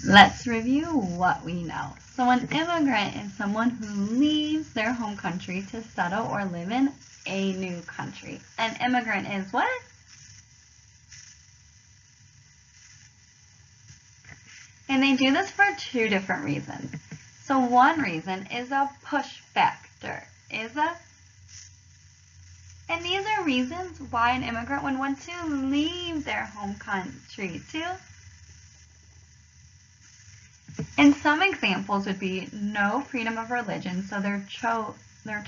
Let's review what we know. So an immigrant is someone who leaves their home country to settle or live in a new country. An immigrant is what? And they do this for two different reasons. So one reason is a push factor. And these are reasons why an immigrant would want to leave their home country too. And some examples would be no freedom of religion, so they're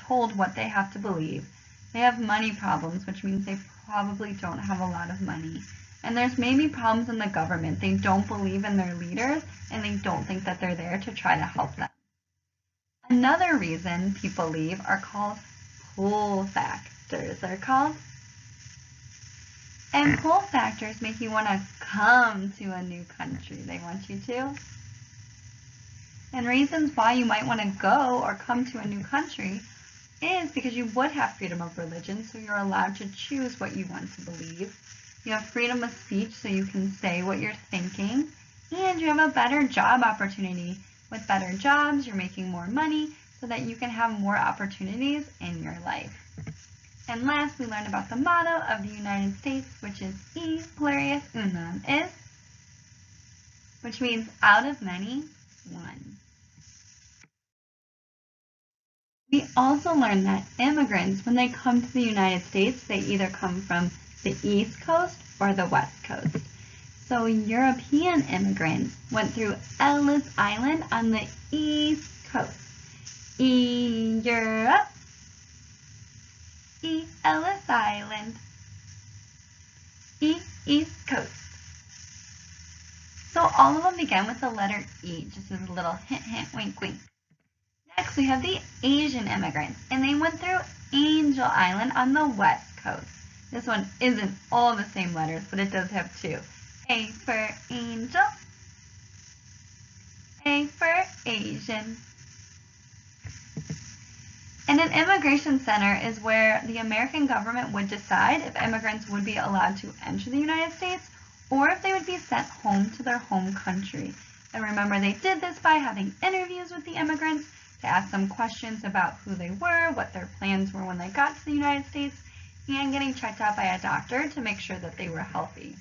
told what they have to believe. They have money problems, which means they probably don't have a lot of money. And there's maybe problems in the government. They don't believe in their leaders, and they don't think that they're there to try to help them. Another reason people leave are called pull factors. And pull factors make you want to come to a new country. They want you to. And reasons why you might want to go or come to a new country is because you would have freedom of religion, so you're allowed to choose what you want to believe. You have freedom of speech, so you can say what you're thinking. And you have a better job opportunity. With better jobs, you're making more money so that you can have more opportunities in your life. And last, we learned about the motto of the United States, which is E pluribus unum, which means out of many, one. We also learned that immigrants, when they come to the United States, they either come from the East Coast or the West Coast. So European immigrants went through Ellis Island on the East Coast. Europe, Ellis Island, East Coast. So all of them began with the letter E, just as a little hint, hint, wink, wink. Next, we have the Asian immigrants, and they went through Angel Island on the West Coast. This one isn't all the same letters, but it does have two. A for angel, A for Asian. And an immigration center is where the American government would decide if immigrants would be allowed to enter the United States or if they would be sent home to their home country. And remember, they did this by having interviews with the immigrants to ask them questions about who they were, what their plans were when they got to the United States, and getting checked out by a doctor to make sure that they were healthy.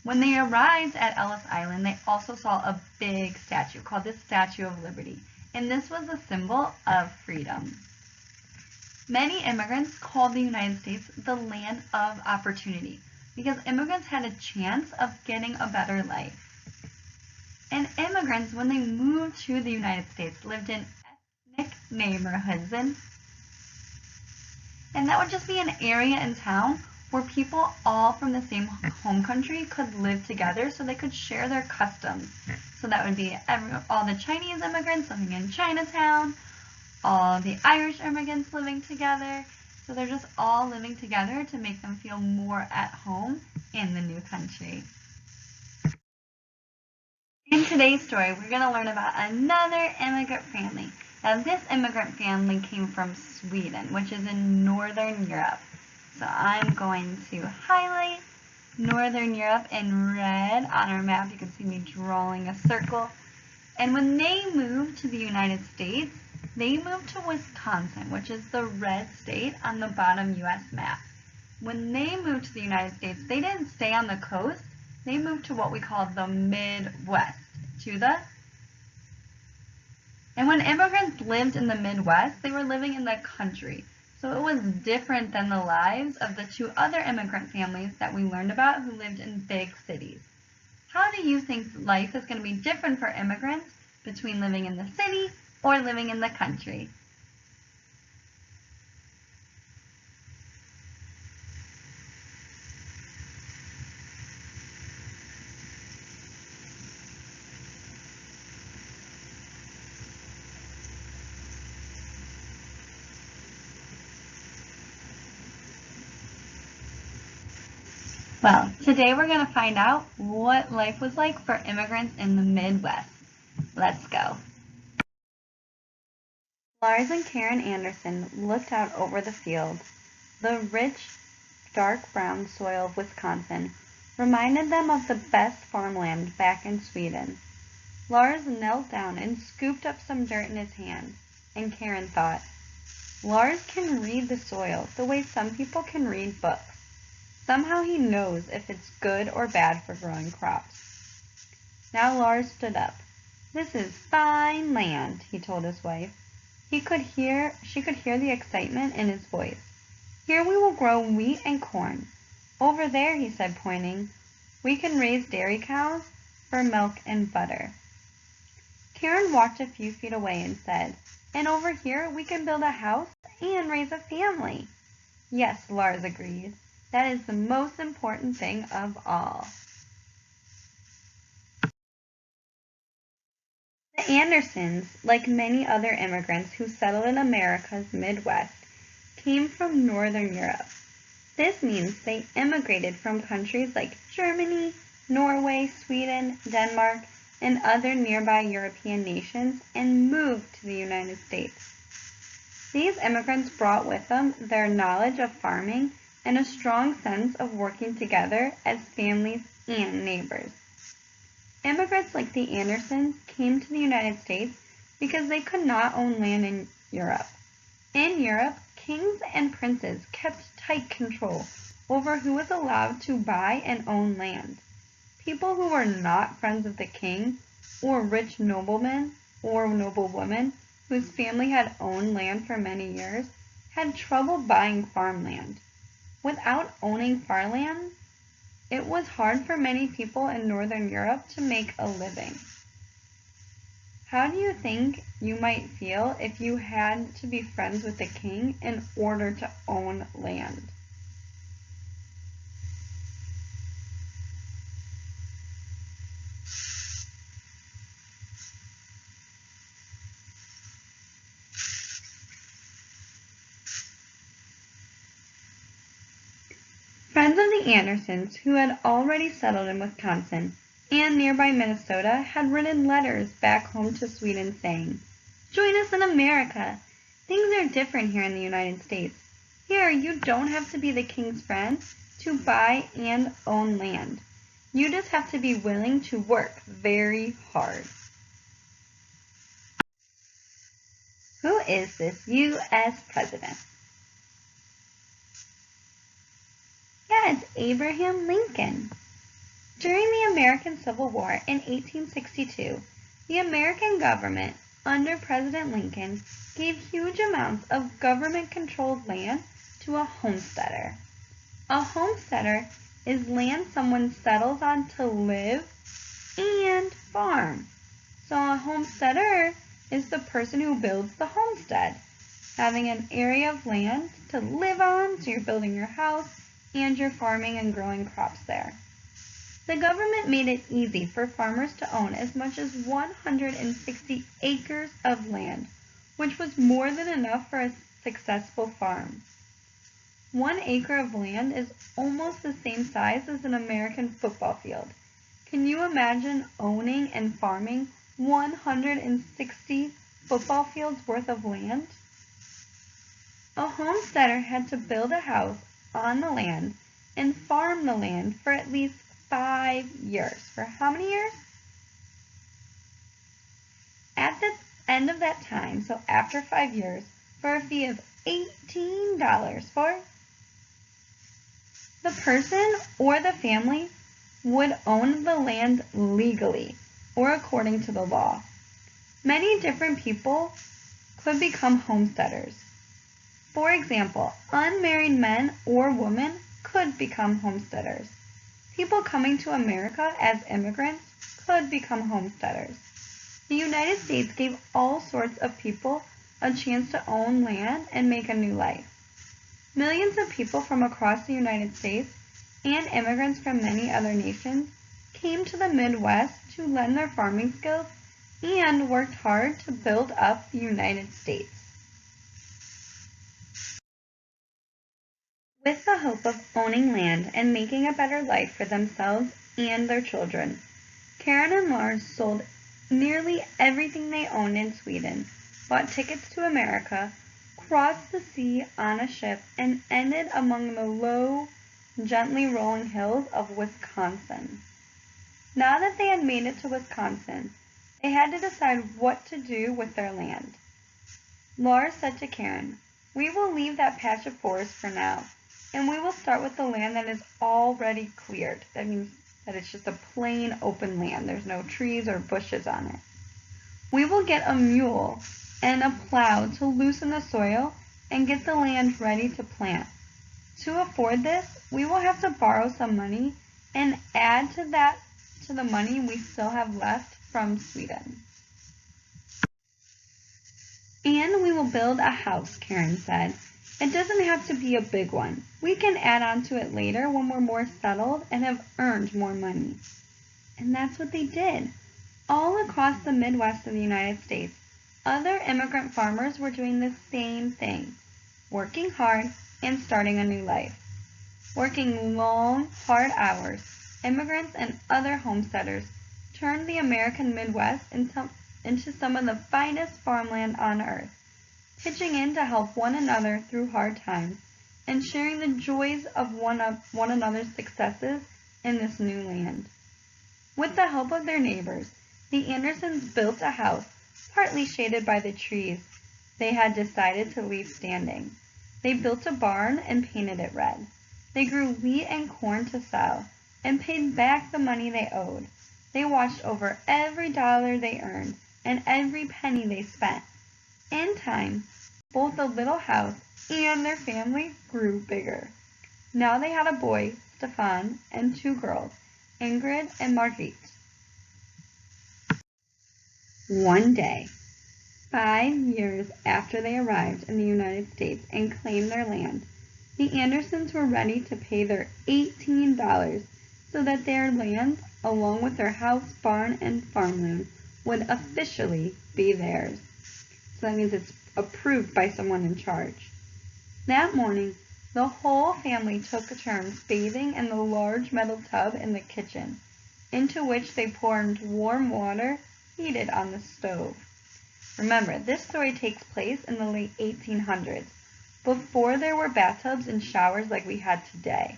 When they arrived at Ellis Island, they also saw a big statue called the Statue of Liberty, and this was a symbol of freedom. Many immigrants called the United States the land of opportunity because immigrants had a chance of getting a better life. And immigrants, when they moved to the United States, lived in ethnic neighborhoods, and that would just be an area in town where people all from the same home country could live together so they could share their customs. So that would be all the Chinese immigrants living in Chinatown, all the Irish immigrants living together. So they're just all living together to make them feel more at home in the new country. In today's story, we're going to learn about another immigrant family. Now, this immigrant family came from Sweden, which is in Northern Europe. So I'm going to highlight Northern Europe in red on our map. You can see me drawing a circle. And when they moved to the United States, they moved to Wisconsin, which is the red state on the bottom U.S. map. When they moved to the United States, they didn't stay on the coast. They moved to what we call the Midwest, And when immigrants lived in the Midwest, they were living in the country. So it was different than the lives of the two other immigrant families that we learned about who lived in big cities. How do you think life is going to be different for immigrants between living in the city or living in the country? Well, today we're going to find out what life was like for immigrants in the Midwest. Let's go. Lars and Karen Anderson looked out over the fields. The rich, dark brown soil of Wisconsin reminded them of the best farmland back in Sweden. Lars knelt down and scooped up some dirt in his hand, and Karen thought, Lars can read the soil the way some people can read books. Somehow he knows if it's good or bad for growing crops. Now Lars stood up. This is fine land, he told his wife. She could hear the excitement in his voice. Here we will grow wheat and corn. Over there, he said, pointing, we can raise dairy cows for milk and butter. Karen walked a few feet away and said, and over here we can build a house and raise a family. Yes, Lars agreed. That is the most important thing of all. The Andersons, like many other immigrants who settled in America's Midwest, came from Northern Europe. This means they immigrated from countries like Germany, Norway, Sweden, Denmark, and other nearby European nations and moved to the United States. These immigrants brought with them their knowledge of farming and a strong sense of working together as families and neighbors. Immigrants like the Andersons came to the United States because they could not own land in Europe. In Europe, kings and princes kept tight control over who was allowed to buy and own land. People who were not friends of the king or rich noblemen or noblewomen whose family had owned land for many years had trouble buying farmland. Without owning farmland, it was hard for many people in Northern Europe to make a living. How do you think you might feel if you had to be friends with the king in order to own land? Friends of the Andersons, who had already settled in Wisconsin and nearby Minnesota, had written letters back home to Sweden saying, "Join us in America. Things are different here in the United States. Here, you don't have to be the king's friend to buy and own land. You just have to be willing to work very hard." Who is this U.S. president? Yeah, it's Abraham Lincoln. During the American Civil War in 1862, the American government, under President Lincoln, gave huge amounts of government-controlled land to a homesteader. A homesteader is land someone settles on to live and farm. So a homesteader is the person who builds the homestead, having an area of land to live on, so you're building your house, and you're farming and growing crops there. The government made it easy for farmers to own as much as 160 acres of land, which was more than enough for a successful farm. 1 acre of land is almost the same size as an American football field. Can you imagine owning and farming 160 football fields worth of land? A homesteader had to build a house on the land and farm the land for at least 5 years. For how many years? At the end of that time, so after 5 years, for a fee of $18 for the person or the family would own the land legally or according to the law. Many different people could become homesteaders. For example, unmarried men or women could become homesteaders. People coming to America as immigrants could become homesteaders. The United States gave all sorts of people a chance to own land and make a new life. Millions of people from across the United States and immigrants from many other nations came to the Midwest to lend their farming skills and worked hard to build up the United States. With the hope of owning land and making a better life for themselves and their children, Karen and Lars sold nearly everything they owned in Sweden, bought tickets to America, crossed the sea on a ship, and ended among the low gently rolling hills of Wisconsin. Now that they had made it to Wisconsin, they had to decide what to do with their land. Laura said to Karen, "We will leave that patch of forest for now, and we will start with the land that is already cleared." That means that it's just a plain open land. There's no trees or bushes on it. "We will get a mule and a plow to loosen the soil and get the land ready to plant. To afford this, we will have to borrow some money and add to the money we still have left from Sweden. And we will build a house," Karen said. "It doesn't have to be a big one. We can add on to it later when we're more settled and have earned more money." And that's what they did. All across the Midwest of the United States, other immigrant farmers were doing the same thing, working hard and starting a new life. Working long, hard hours, immigrants and other homesteaders turned the American Midwest into some of the finest farmland on earth, pitching in to help one another through hard times and sharing the joys of one another's successes in this new land. With the help of their neighbors, the Andersons built a house partly shaded by the trees they had decided to leave standing. They built a barn and painted it red. They grew wheat and corn to sell and paid back the money they owed. They watched over every dollar they earned and every penny they spent. In time, both the little house and their family grew bigger. Now they had a boy, Stefan, and 2 girls, Ingrid and Margit. One day, 5 years after they arrived in the United States and claimed their land, the Andersons were ready to pay their $18 so that their land, along with their house, barn, and farmland, would officially be theirs. So that means it's approved by someone in charge. That morning, the whole family took turns bathing in the large metal tub in the kitchen, into which they poured warm water heated on the stove. Remember, this story takes place in the late 1800s, before there were bathtubs and showers like we had today.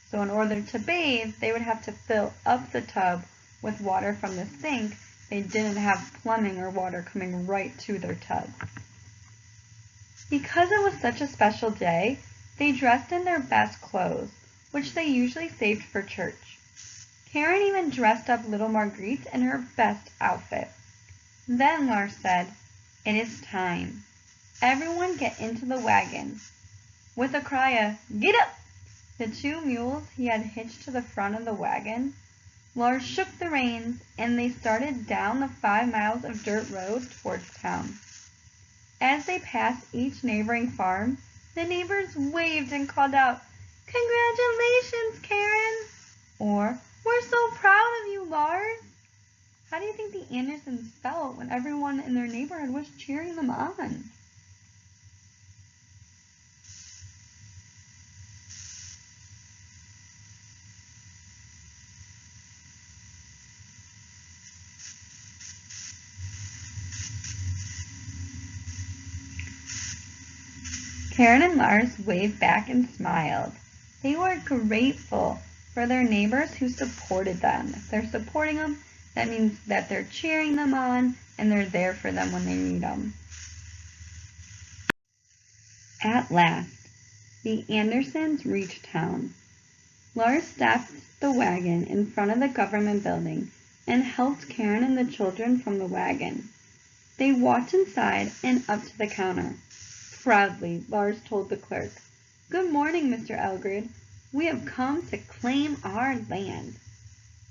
So in order to bathe, they would have to fill up the tub with water from the sink. They didn't have plumbing or water coming right to their tub. Because it was such a special day, they dressed in their best clothes, which they usually saved for church. Karen even dressed up little Marguerite in her best outfit. Then Lars said, "It is time. Everyone get into the wagon." With a cry of, "Get up!" the 2 mules he had hitched to the front of the wagon, Lars shook the reins and they started down the 5 miles of dirt road towards town. As they passed each neighboring farm, the neighbors waved and called out, "Congratulations, Karen!" Or, "We're so proud of you, Lars!" How do you think the Andersons felt when everyone in their neighborhood was cheering them on? Karen and Lars waved back and smiled. They were grateful for their neighbors who supported them. If they're supporting them, that means that they're cheering them on and they're there for them when they need them. At last, the Andersons reached town. Lars stopped the wagon in front of the government building and helped Karen and the children from the wagon. They walked inside and up to the counter. Proudly, Lars told the clerk, "Good morning, Mr. Elgrid. We have come to claim our land."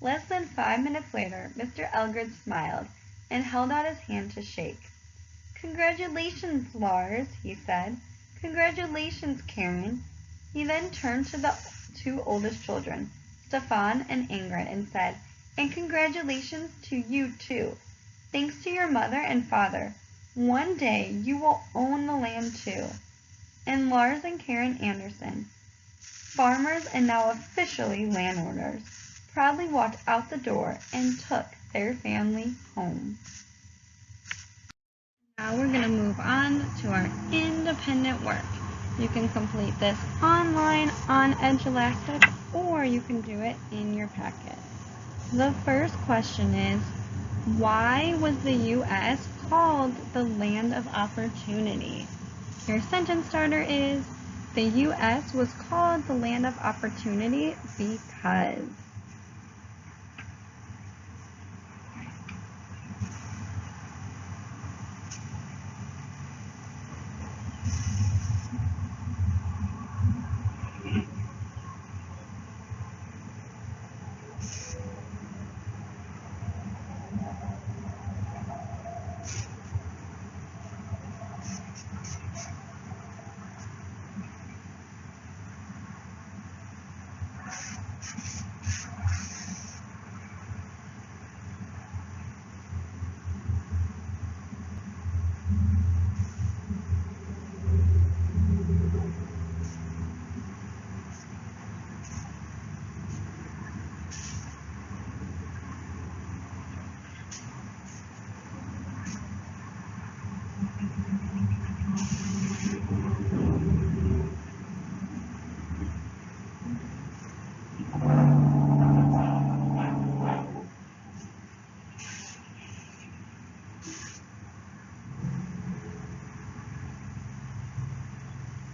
Less than 5 minutes later, Mr. Elgrid smiled and held out his hand to shake. "Congratulations, Lars," he said. "Congratulations, Karen." He then turned to the 2 oldest children, Stefan and Ingrid, and said, "And congratulations to you too. Thanks to your mother and father, one day you will own the land too." And Lars and Karen Anderson, farmers and now officially landowners, proudly walked out the door and took their family home. Now we're going to move on to our independent work. You can complete this online on Edge Elastic, or you can do it in your packet. The first question is, why was the U.S. called the land of opportunity? Your sentence starter is, the U.S. was called the land of opportunity because.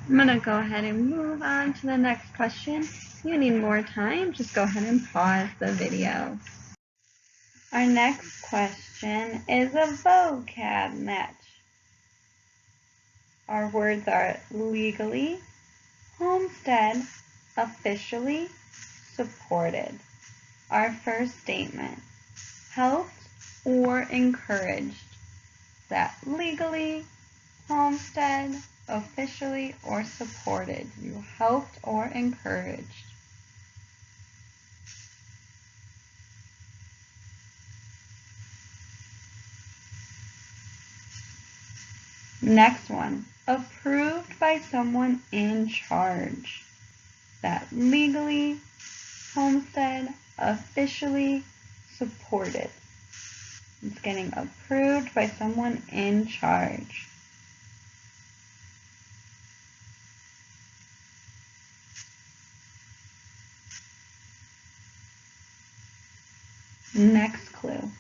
I'm going to go ahead and move on to the next question. If you need more time, just go ahead and pause the video. Our next question is a vocab match. Our words are legally, homestead, officially, supported. Our first statement, helped or encouraged. Is that legally, homestead, officially, or supported? You helped or encouraged. Next one, approved by someone in charge. Is that legally, homestead, officially, supported? It's getting approved by someone in charge. Next clue,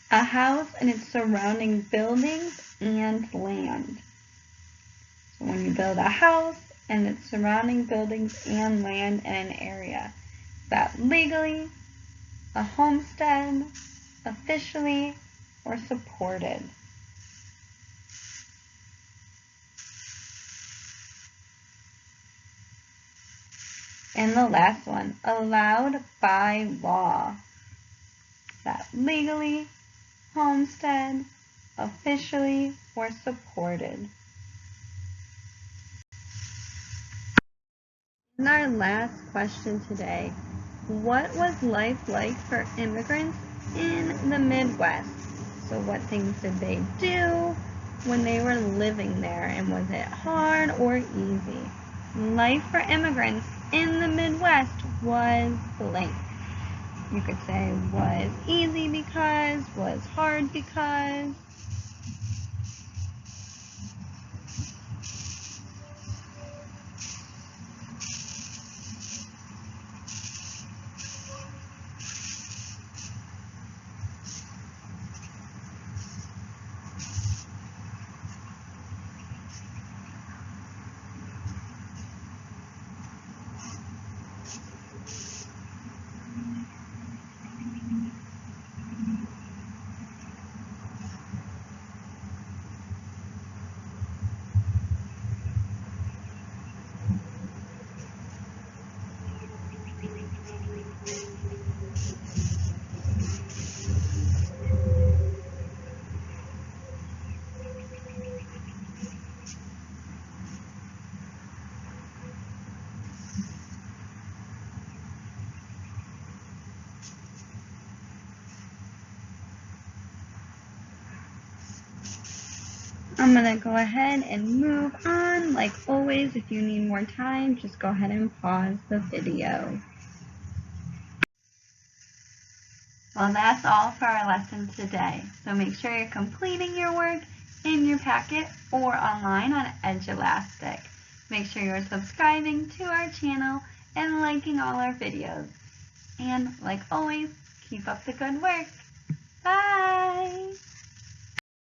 a house and its surrounding buildings and land. So when you build a house and its surrounding buildings and land in an area, is that legally, a homestead, officially, or supported? And the last one, allowed by law. Is that legally, homestead, officially, or supported? And our last question today, what was life like for immigrants in the Midwest? So what things did they do when they were living there, and was it hard or easy? Life for immigrants in the Midwest was blank. You could say was easy because, was hard because. I'm going to go ahead and move on. Like always, if you need more time, just go ahead and pause the video. Well, that's all for our lesson today. So make sure you're completing your work in your packet or online on Edge Elastic. Make sure you're subscribing to our channel and liking all our videos. And like always, keep up the good work. Bye!